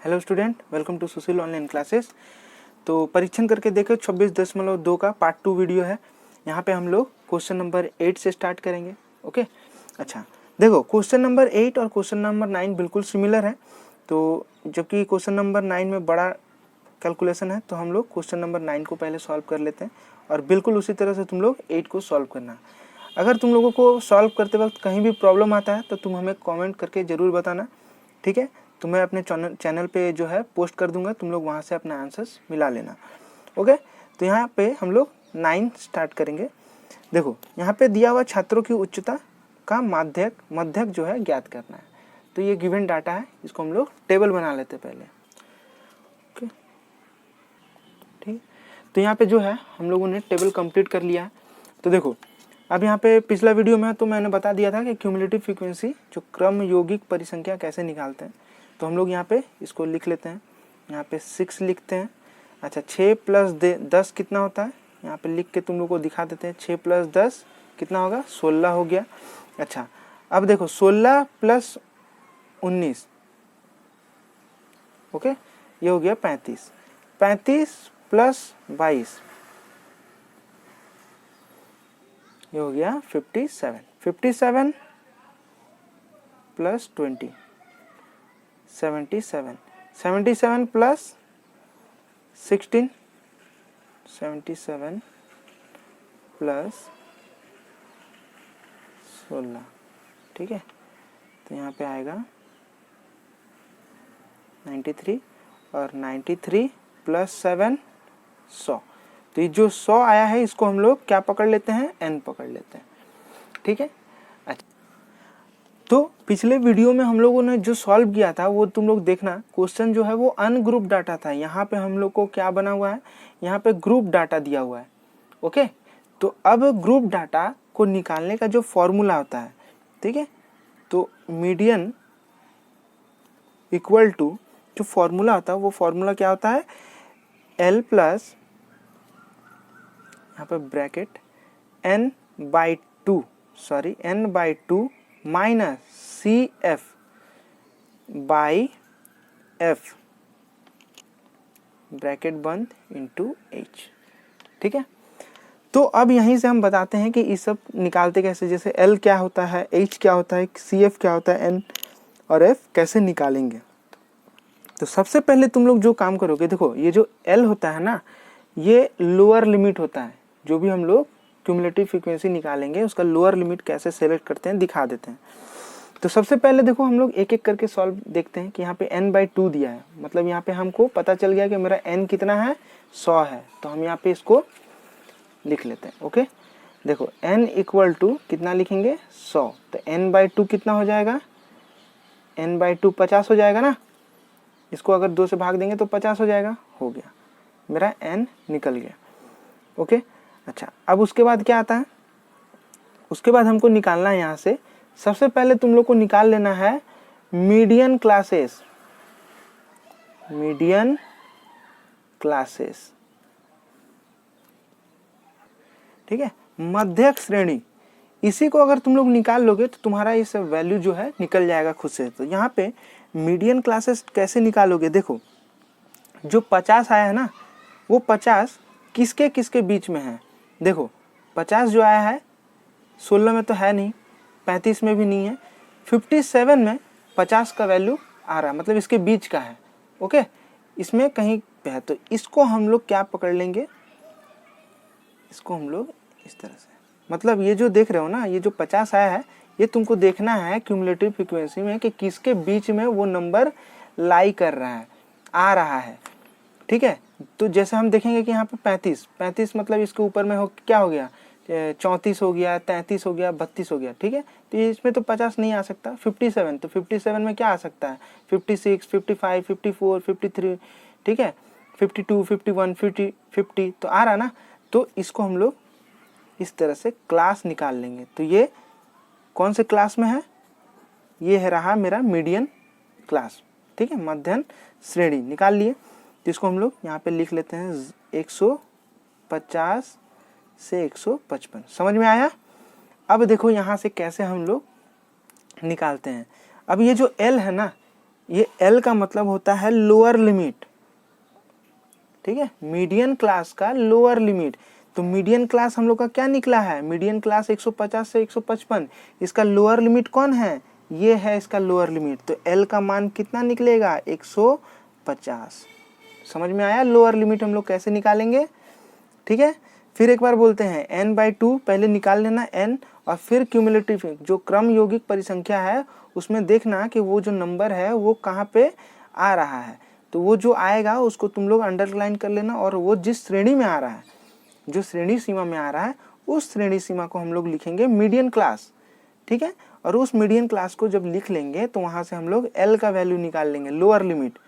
Hello student, welcome to Sushil online classes. तो परीक्षण करके देखो 26.2 का पार्ट 2 वीडियो है। यहाँ पे हम लोग क्वेश्चन नंबर 8 से स्टार्ट करेंगे। ओके, अच्छा देखो, क्वेश्चन नंबर 8 और क्वेश्चन नंबर 9 बिल्कुल सिमिलर है। तो जबकि क्वेश्चन नंबर 9 में बड़ा कैलकुलेशन है, तो हम लोग क्वेश्चन नंबर 9 को पहले सॉल्व कर लेते हैं और बिल्कुल उसी तरह से तुम लोग 8 को सॉल्व करना। अगर तुम लोगों को सॉल्व करते वक्त कहीं भी प्रॉब्लम आता है तो तुम हमें कमेंट करके ज़रूर बताना, ठीक है। तो मैं अपने चैनल पे जो है पोस्ट कर दूंगा, तुम लोग वहाँ से अपना आंसर्स मिला लेना। ओके, तो यहाँ पे हम लोग 9 स्टार्ट करेंगे। देखो, यहाँ पे दिया हुआ छात्रों की उच्चता का मध्यक जो है ज्ञात करना है। तो ये गिवन डाटा है, इसको हम लोग टेबल बना लेते हैं पहले। ओके, ठीक। तो यहाँ पे जो है हम लोगों ने टेबल कंप्लीट कर लिया है। तो देखो, अब यहाँ पे पिछला वीडियो में तो मैंने बता दिया था कि क्यूमुलेटिव फ्रीक्वेंसी जो क्रम यौगिक परिसंख्या कैसे निकालते हैं। तो हम लोग यहाँ पे इसको लिख लेते हैं, यहाँ पे 6 लिखते हैं। अच्छा, 6 प्लस 10 कितना होता है, यहाँ पे लिख के तुम लोग को दिखा देते हैं। 6 प्लस 10 कितना होगा, 16 हो गया। अच्छा, अब देखो 16 प्लस 19, ओके, ये हो गया 35। 35 प्लस 22 ये हो गया 57। 57 प्लस 20 77। 77 प्लस 16 77 प्लस 16, ठीक है। तो यहाँ पे आएगा 93 और 93 प्लस 7 100। तो ये जो 100 आया है इसको हम लोग क्या पकड़ लेते हैं, n पकड़ लेते हैं, ठीक है। अच्छा, तो पिछले वीडियो में हम लोगों ने जो सॉल्व किया था वो तुम लोग देखना। क्वेश्चन जो है वो अनग्रुप डाटा था। यहाँ पे हम लोग को क्या बना हुआ है, यहाँ पे ग्रुप डाटा दिया हुआ है। ओके, तो अब ग्रुप डाटा को निकालने का जो फॉर्मूला होता है, ठीक है, तो मीडियन इक्वल टू जो फॉर्मूला होता है वो फॉर्मूला क्या होता है, L प्लस यहाँ पे bracket n by 2 minus CF by F bracket बंद इंटू H, ठीक है। तो अब यहीं से हम बताते हैं कि ये सब निकालते कैसे, जैसे L क्या होता है, H क्या होता है, CF क्या होता है, N और F कैसे निकालेंगे। तो सबसे पहले तुम लोग जो काम करोगे, देखो ये जो L होता है ना, ये लोअर लिमिट होता है। जो भी हम लोग क्यूमुलेटिव फ्रीक्वेंसी निकालेंगे उसका लोअर लिमिट कैसे सेलेक्ट करते हैं दिखा देते हैं। तो सबसे पहले देखो हम लोग एक एक करके सॉल्व देखते हैं कि यहाँ पे n/2 दिया है, मतलब यहाँ पे हमको पता चल गया कि मेरा n कितना है, 100 है। तो हम यहाँ पे इसको लिख लेते हैं। ओके, देखो n इक्वल टू कितना लिखेंगे, 100। तो n/2 कितना हो जाएगा, n/2 50 हो जाएगा ना। इसको अगर 2 से भाग देंगे तो 50 हो जाएगा, हो गया, मेरा n निकल गया। ओके, अच्छा, अब उसके बाद क्या आता है, उसके बाद हमको निकालना है यहाँ से। सबसे पहले तुम लोग को निकाल लेना है मीडियन क्लासेस, ठीक है, मध्यक श्रेणी। इसी को अगर तुम लोग निकाल लोगे तो तुम्हारा इस वैल्यू जो है निकल जाएगा खुद से। तो यहाँ पे मीडियन क्लासेस कैसे निकालोगे, देखो जो 50 आया है ना, वो 50 किसके किसके बीच में है। देखो 50 जो आया है 16 में तो है नहीं, 35 में भी नहीं है, 57 में 50 का वैल्यू आ रहा है, मतलब इसके बीच का है। ओके, इसमें कहीं पे है। तो इसको हम लोग क्या पकड़ लेंगे, इसको हम लोग इस तरह से, मतलब ये जो देख रहे हो ना, ये जो 50 आया है, ये तुमको देखना है क्यूमुलेटिव फ्रीक्वेंसी में कि किसके बीच में वो नंबर लाई कर रहा है, आ रहा है, ठीक है। तो जैसे हम देखेंगे कि यहाँ पे 35 मतलब इसके ऊपर में हो क्या हो गया, 34 हो गया, 33 हो गया, 32 हो गया, ठीक है। तो इसमें तो 50 नहीं आ सकता। 57, तो 57 में क्या आ सकता है, 56, 55, 54, 53, ठीक है, 52, 51, 50 तो आ रहा ना। तो इसको हम लोग इस तरह से क्लास निकाल लेंगे। तो ये कौन से क्लास में है, ये है रहा मेरा मीडियन क्लास, ठीक है, मध्यम श्रेणी निकाल लिए। तो इसको हम लोग यहाँ पे लिख लेते हैं 150 से 155। समझ में आया। अब देखो यहाँ से कैसे हम लोग निकालते हैं। अब ये जो L है ना, ये L का मतलब होता है लोअर लिमिट, ठीक है, मीडियन क्लास का लोअर लिमिट। तो मीडियन क्लास हम लोग का क्या निकला है, मीडियन क्लास 150 से 155, इसका लोअर लिमिट कौन है, ये है इसका लोअर लिमिट। तो L का मान कितना निकलेगा, 150। समझ में आया लोअर लिमिट हम लोग कैसे निकालेंगे, ठीक है। फिर एक बार बोलते हैं n/2 पहले निकाल लेना n, और फिर क्यूमुलेटिव जो क्रम यौगिक परिसंख्या है उसमें देखना कि वो जो नंबर है वो कहाँ पे आ रहा है। तो वो जो आएगा उसको तुम लोग अंडरलाइन कर लेना, और वो जिस श्रेणी में आ रहा है, जो श्रेणी सीमा में आ रहा है, उस श्रेणी सीमा को हम लोग लिखेंगे मीडियन क्लास, ठीक है। और उस मीडियन क्लास को जब लिख लेंगे तो वहाँ से हम लोग L का वैल्यू निकाल लेंगे, लोअर लिमिट।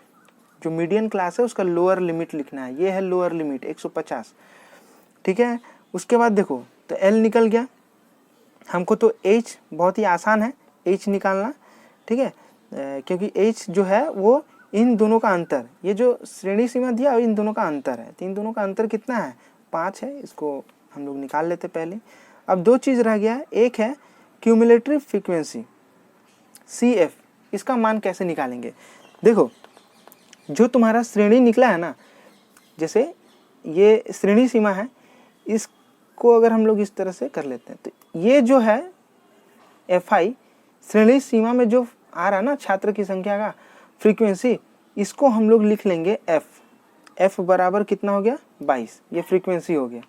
जो मीडियन क्लास है उसका लोअर लिमिट लिखना है, ये है लोअर लिमिट 150, ठीक है। उसके बाद देखो तो L निकल गया हमको, तो H बहुत ही आसान है H निकालना, ठीक है, क्योंकि H जो है वो इन दोनों का अंतर, ये जो श्रेणी सीमा दिया इन दोनों का अंतर है, तो इन दोनों का अंतर कितना है, 5 है, इसको हम लोग निकाल लेते पहले। अब दो चीज़ रह गया, एक है क्यूमुलेटिव फ्रीक्वेंसी CF, इसका मान कैसे निकालेंगे। देखो जो तुम्हारा श्रेणी निकला है ना, जैसे ये श्रेणी सीमा है, इसको अगर हम लोग इस तरह से कर लेते हैं तो ये जो है FI श्रेणी सीमा में जो आ रहा है ना छात्र की संख्या का फ्रीक्वेंसी, इसको हम लोग लिख लेंगे F बराबर कितना हो गया 22, ये फ्रीक्वेंसी हो गया,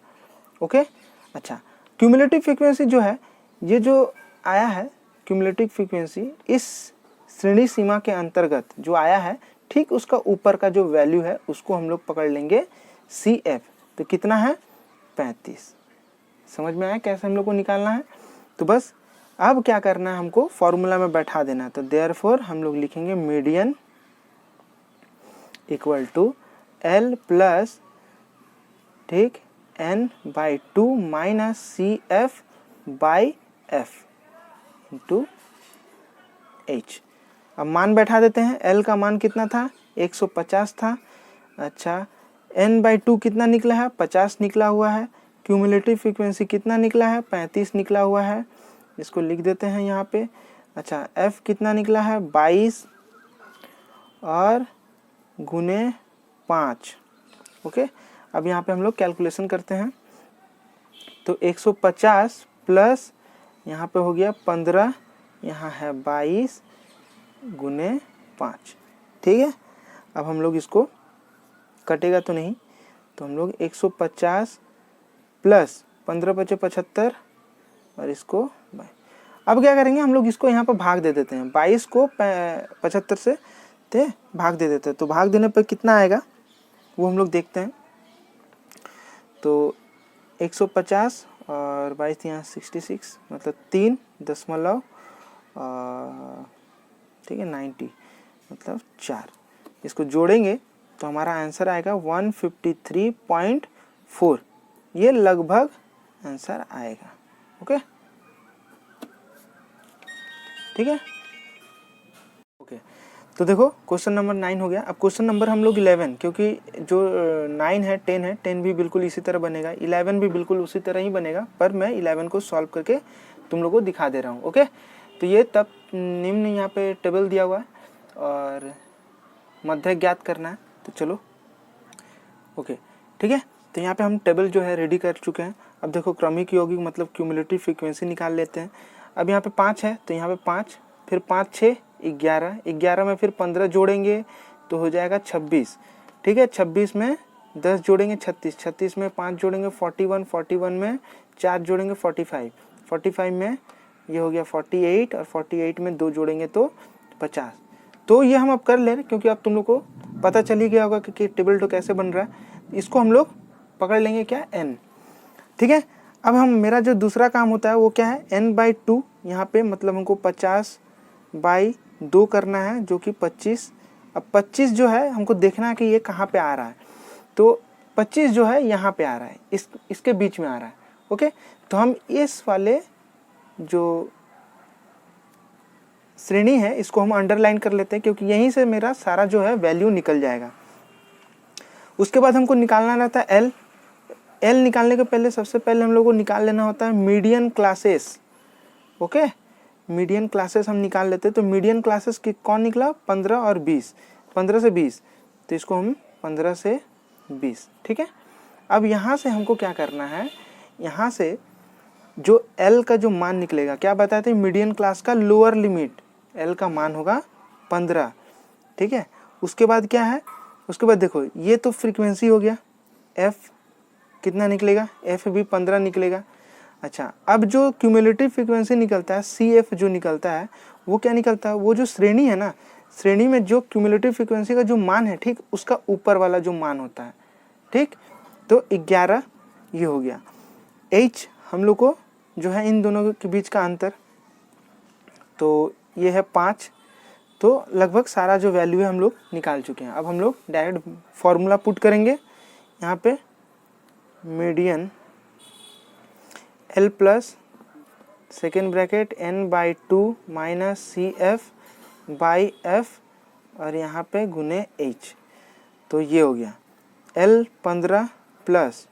ओके। अच्छा क्यूमुलेटिव फ्रीक्वेंसी जो है, ये जो आया है क्यूमुलेटिव फ्रीक्वेंसी इस श्रेणी सीमा के अंतर्गत जो आया है, ठीक उसका ऊपर का जो वैल्यू है उसको हम लोग पकड़ लेंगे CF, तो कितना है 35। समझ में आया कैसे हम लोग को निकालना है। तो बस अब क्या करना है, हमको फॉर्मूला में बैठा देना है। तो देयरफॉर हम लोग लिखेंगे median equal to L plus, ठीक, n/2 minus CF/F into H। अब मान बैठा देते हैं, L का मान कितना था 150 था, अच्छा n/2 कितना निकला है 50 निकला हुआ है, क्यूमुलेटिव फ्रीक्वेंसी कितना निकला है 35 निकला हुआ है, इसको लिख देते हैं यहाँ पे। अच्छा F कितना निकला है 22 और गुने 5, ओके। अब यहाँ पे हम लोग कैलकुलेशन करते हैं, तो 150 प्लस यहाँ पे हो गया 15, यहाँ है 22 गुने 5, ठीक है। अब हम लोग इसको कटेगा तो नहीं, तो हम लोग 150 प्लस 15 × 5 = 75 और इसको अब क्या करेंगे, हम लोग इसको यहाँ पर भाग दे देते हैं, 22 को 75 से भाग दे देते हैं, तो भाग देने पर कितना आएगा वो हम लोग देखते हैं। तो 150 और 22 यहाँ 66, मतलब 3 दशमलव, ठीक है 90 मतलब 4, इसको जोड़ेंगे तो हमारा आंसर आएगा 153.4, ये लगभग आंसर आएगा, ओके, ठीक है, ओके। तो देखो क्वेश्चन नंबर 9 हो गया। अब क्वेश्चन नंबर हम लोग 11, क्योंकि जो 9 है 10 है, 10 भी बिल्कुल इसी तरह बनेगा, 11 भी बिल्कुल उसी तरह ही बनेगा, पर मैं 11 को सॉल्व करके तुम लोगों को दिखा दे रहा हूँ, ओके। तो ये तब निम्न यहाँ पे टेबल दिया हुआ है और मध्य ज्ञात करना है, तो चलो ओके, ठीक है। तो यहाँ पे हम टेबल जो है रेडी कर चुके हैं। अब देखो क्रमिक यौगिक मतलब क्यूमुलेटिव फ्रीक्वेंसी निकाल लेते हैं। अब यहाँ पे 5 है, तो यहाँ पे 5, फिर 5 6 11, 11 में फिर 15 जोड़ेंगे तो हो जाएगा 26, ठीक है। 26 में 10 जोड़ेंगे 36, 36 में 5 जोड़ेंगे 41, 41 में 4 जोड़ेंगे 45, 45 में ये हो गया 48 और 48 में 2 जोड़ेंगे तो 50। तो ये हम अब कर ले रहे, क्योंकि अब तुम लोग को पता चल ही गया होगा कि टेबल तो कैसे बन रहा है। इसको हम लोग पकड़ लेंगे क्या n, ठीक है। अब हम मेरा जो दूसरा काम होता है वो क्या है n/2, यहाँ पे मतलब हमको 50/2 करना है जो कि 25। अब 25 जो है हमको देखना है कि ये कहाँ पे आ रहा है, तो 25 जो है यहाँ पे आ रहा है, इसके बीच में आ रहा है, ओके। तो हम इस वाले जो श्रेणी है इसको हम अंडरलाइन कर लेते हैं, क्योंकि यहीं से मेरा सारा जो है वैल्यू निकल जाएगा। उसके बाद हमको निकालना रहता है L। L निकालने के पहले सबसे पहले हम लोग को निकाल लेना होता है median classes, okay. Median classes हम निकाल लेते, तो मीडियन क्लासेस की कौन निकला, 15 और 20, 15 से 20, तो इसको हम 15 से 20, ठीक है। अब यहाँ से हमको क्या करना है, यहाँ से जो L का जो मान निकलेगा, क्या बताते हैं, मीडियन क्लास का लोअर लिमिट L का मान होगा 15, ठीक है। उसके बाद क्या है, उसके बाद देखो ये तो फ्रीक्वेंसी हो गया, F कितना निकलेगा, F भी 15 निकलेगा। अच्छा, अब जो क्यूमुलेटिव फ्रीक्वेंसी निकलता है CF जो निकलता है वो क्या निकलता है, वो जो श्रेणी है ना, श्रेणी में जो क्यूमुलेटिव फ्रीक्वेंसी का जो मान है, ठीक, उसका ऊपर वाला जो मान होता है, ठीक। तो 11 ये हो गया। H हम लोग को जो है इन दोनों के बीच का अंतर, तो ये है 5, तो लगभग सारा जो वैल्यू है हम लोग निकाल चुके हैं। अब हम लोग डायरेक्ट फॉर्मूला पुट करेंगे यहाँ पे, median L plus second bracket n/2 minus CF/F और यहाँ पे गुने H, तो ये हो गया L 15 प्लस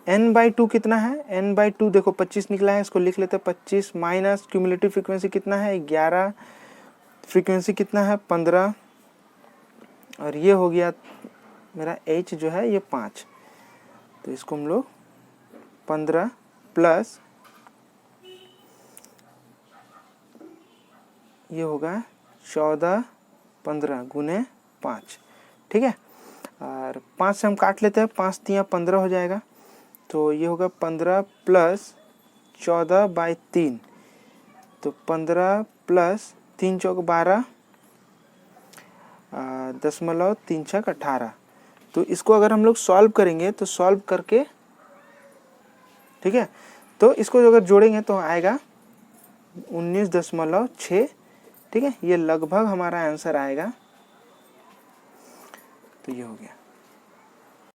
n/2 कितना है, n/2 देखो 25 निकला है, इसको लिख लेते हैं 25 माइनस क्यूमुलेटिव फ्रीक्वेंसी कितना है 11, फ्रीक्वेंसी कितना है 15, और ये हो गया मेरा H जो है ये 5, तो इसको हम लोग 15 प्लस ये होगा 14 15 गुने 5, ठीक है। और 5 से हम काट लेते हैं, 5 तिया 15 हो जाएगा, तो ये होगा 15 प्लस 14/3, तो 15 प्लस 3 चौक 12, 0.36 18, तो इसको अगर हम लोग सॉल्व करेंगे तो सॉल्व करके, ठीक है, तो इसको अगर जोड़ेंगे तो आएगा 19.6, ठीक है, ये लगभग हमारा आंसर आएगा, तो ये हो गया।